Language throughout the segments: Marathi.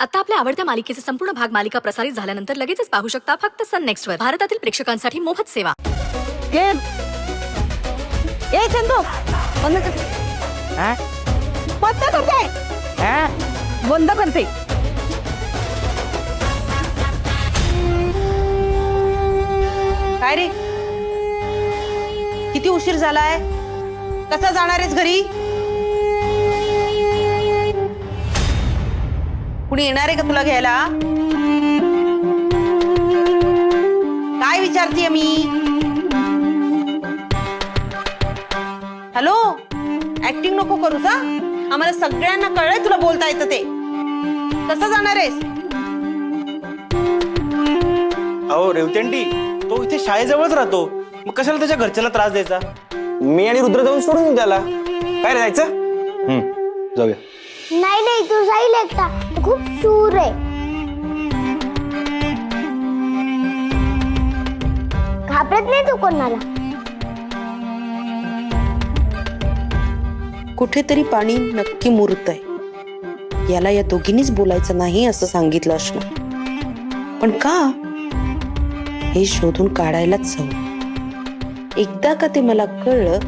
आता आपल्या आवडत्या मालिकेचे संपूर्ण भाग मालिका प्रसारित झाल्यानंतर लगेचच पाहू शकता फक्त सन नेक्स्ट वर. भारतातील प्रेक्षकांसाठी मोफत सेवा. ए चंदू बंद कर. बंद करते. बंद करते. काय रे, किती उशीर झालाय? कसा जाणार आहेस घरी? कुणी येणार आहे का तुला घ्यायला? काय विचारतीये मी? हॅलो, ऍक्टिंग नको करूस हा. आम्हाला सगळ्यांना कळलंय तुला बोलता येतं ते. कसं जाणार आहेस? अहो रेवतेंडी, तो इथे शाळेजवळच राहतो, मग कशाला त्याच्या घरच्यांना त्रास द्यायचा? मी आणि रुद्र जाऊन सोडून येऊ त्याला. काय रे, जायचं? जाऊया. नाही नाही, तू जाईल एकटा. तू खूप शूर आहे. घाबरत नाही तू कोणाला. कुठेतरी पाणी नक्की मुरतंय. याला या दोघींनीच बोलायचं नाही असं सांगितलं असलं, पण का हे शोधून काढायलाच हवं. एकदा का ते मला कळलं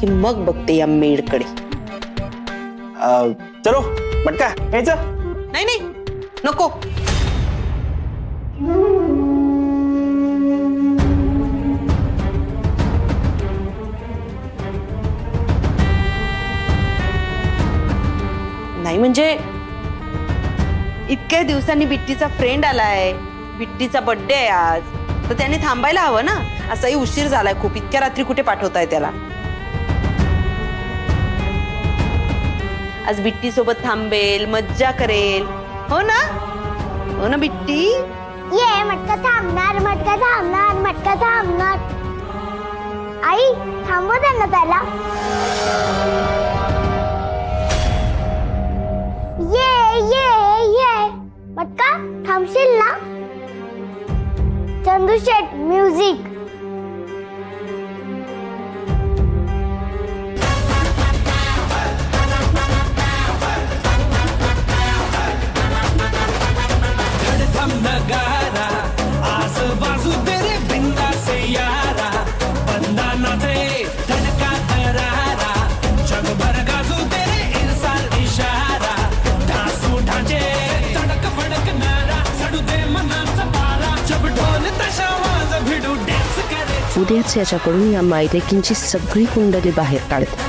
की मग बघते या मेडकडे. चलो मटका यायचं. नाही नाही नको. नाही म्हणजे इतक्या दिवसांनी बिट्टीचा फ्रेंड आलाय, बिट्टीचा बर्थडे आहे आज, तर त्याने थांबायला हवं ना. असाही उशीर झालाय खूप. इतक्या रात्री कुठे पाठवताय त्याला? आज बिट्टी सोबत थांबेल, मज्जा करेल. हो ना? हो ना बिट्टी? ये मटका थांबणार, मटका थांबणार, मटका थांबणार. आई थांबव त्यांना त्याला. ये ये ये मटका थांबशील ना? चंदू शेट म्युझिक. नगारा आस बाजू तेरे बिंदा से यारा, बंदा ना थे धड़का करारा, जग भर गाजू तेरे इरसाल इशारा, ढासू ढांचे तड़क फड़क नारा, सडू दे मनाचा पारा, जब ढोल तशा वाज भिडू डान्स करे. उद्याच याच्याकडून या मायलेकींची सगळी कुंडली बाहेर काढते.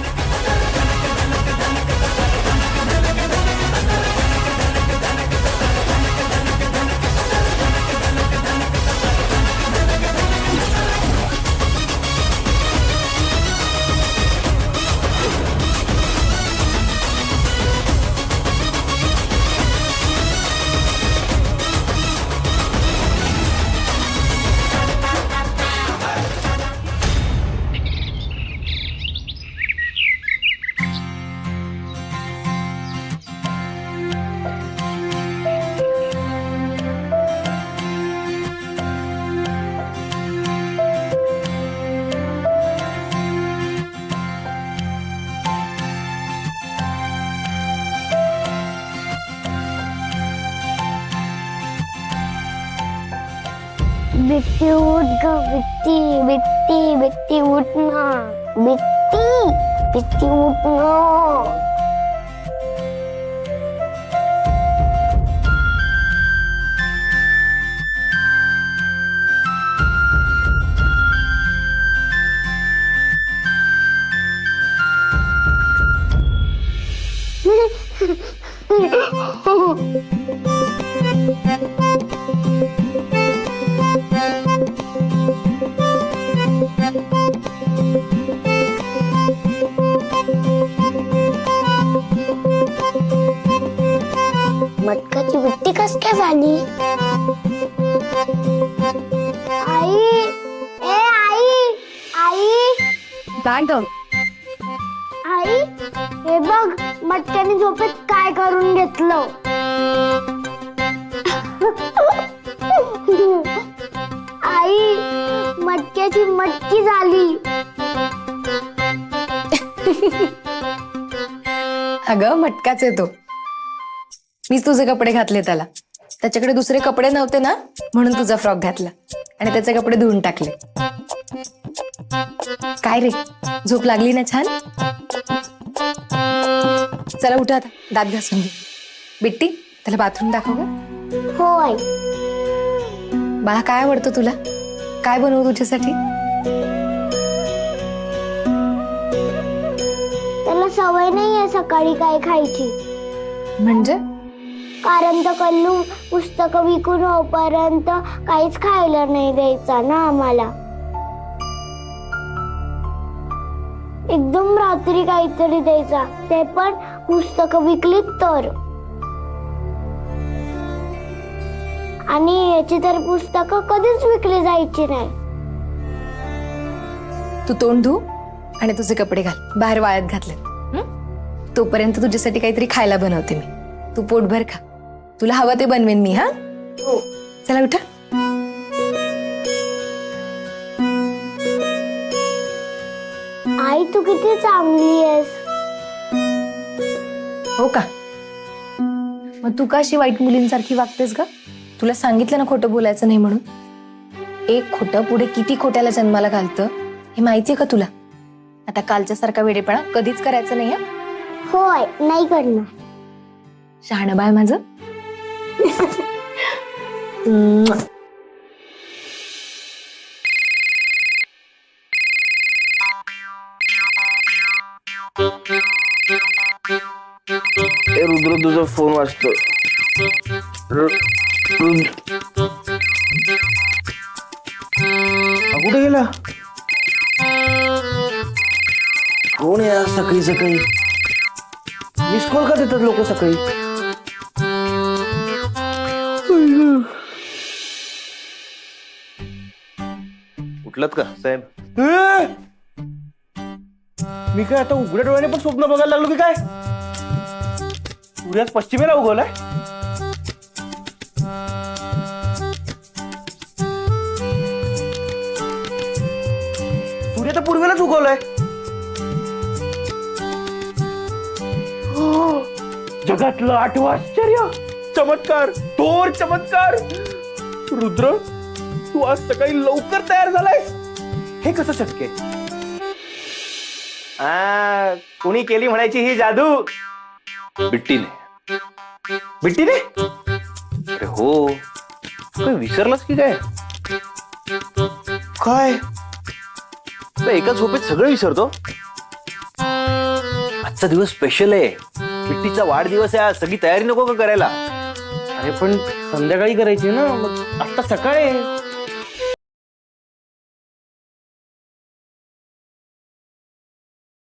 बिट्टी उठ ग बिट्टी, बिट्टी बिट्टी उठ ना. बिट्टी बिट्टी उठ ना. मटकाची बिट्टी कस काय झाली? आई, ए आई, आई, काय ग? आई, हे बघ मटक्याने झोपेत काय करून घेतलं. आई, मटक्याची मटकी झाली. अगं मटकाच आहे तो. मीच तुझे कपडे घातले त्याला. त्याच्याकडे दुसरे कपडे नव्हते ना, म्हणून तुझा फ्रॉक घातला आणि त्याचे कपडे धुवून टाकले. काय रे, झोप लागली ना छान? चला उठा आता, दात घासून घे. बिट्टी, त्याला बाथरूम दाखव गं. होय. बाळा, काय आवडतं तुला? काय बनवू तुझ्यासाठी? त्याला सवय नाहीये सकाळी काय खायची. म्हणजे कारण तर कल्लू पुस्तकं विकून होईपर्यंत काहीच खायला नाही द्यायचा ना आम्हाला. एकदम रात्री काहीतरी द्यायचा, ते पण पुस्तकं विकली तर. आणि याची तर पुस्तकं कधीच विकली जायची नाही. तू तोंड धु आणि तुझे कपडे घाल. बाहेर वाळत घातले. तोपर्यंत तुझ्यासाठी काहीतरी खायला बनवते मी. तू पोटभर खा. तुला हवं ते बनवेन मी. हा हो. चला उठा. आई तू किती चांगली आहेस. हो का? मग तू का अशी वाईट मुलींसारखी वागतेस ग? तुला सांगितलं ना खोटं बोलायचं नाही म्हणून. एक खोटं पुढे किती खोट्याला जन्माला घालतं हे माहितीये का तुला? आता कालच्या सारखा वेडेपणा कधीच करायचं नाही. होय, नाही करणार. शहाणं बाळ माझं. रुद्र तुझा फोन वाजतो. कुठे गेला? कोण आहे आज सकाळी सकाळी? मिस कॉल का देतात लोक सकाळी? उठलात का साहेब? मी काय आता उघड्या डोळ्याने पण स्वप्न बघायला लागलो की काय? सूर्यात पश्चिमेला उगवलाय. सूर्य तर पूर्वेलाच उगवलाय. हो, जगातलं 8वं आश्चर्य. चमत्कार, थोर चमत्कार. रुद्र, तू आज सकाळी लवकर तयार झालायस. हे कसं शक्य आहे? कोणी केली म्हणायची ही जादू? बिट्टीने. बिट्टीने? अरे हो, काय विसरलास की काय? काय? तर एका झोपेत सगळं विसरतो. आजचा दिवस स्पेशल आहे. बिट्टीचा वाढदिवस आहे आज. सगळी तयारी नको का करायला? अरे पण संध्याकाळी करायची ना. मग आता सकाळी आहे.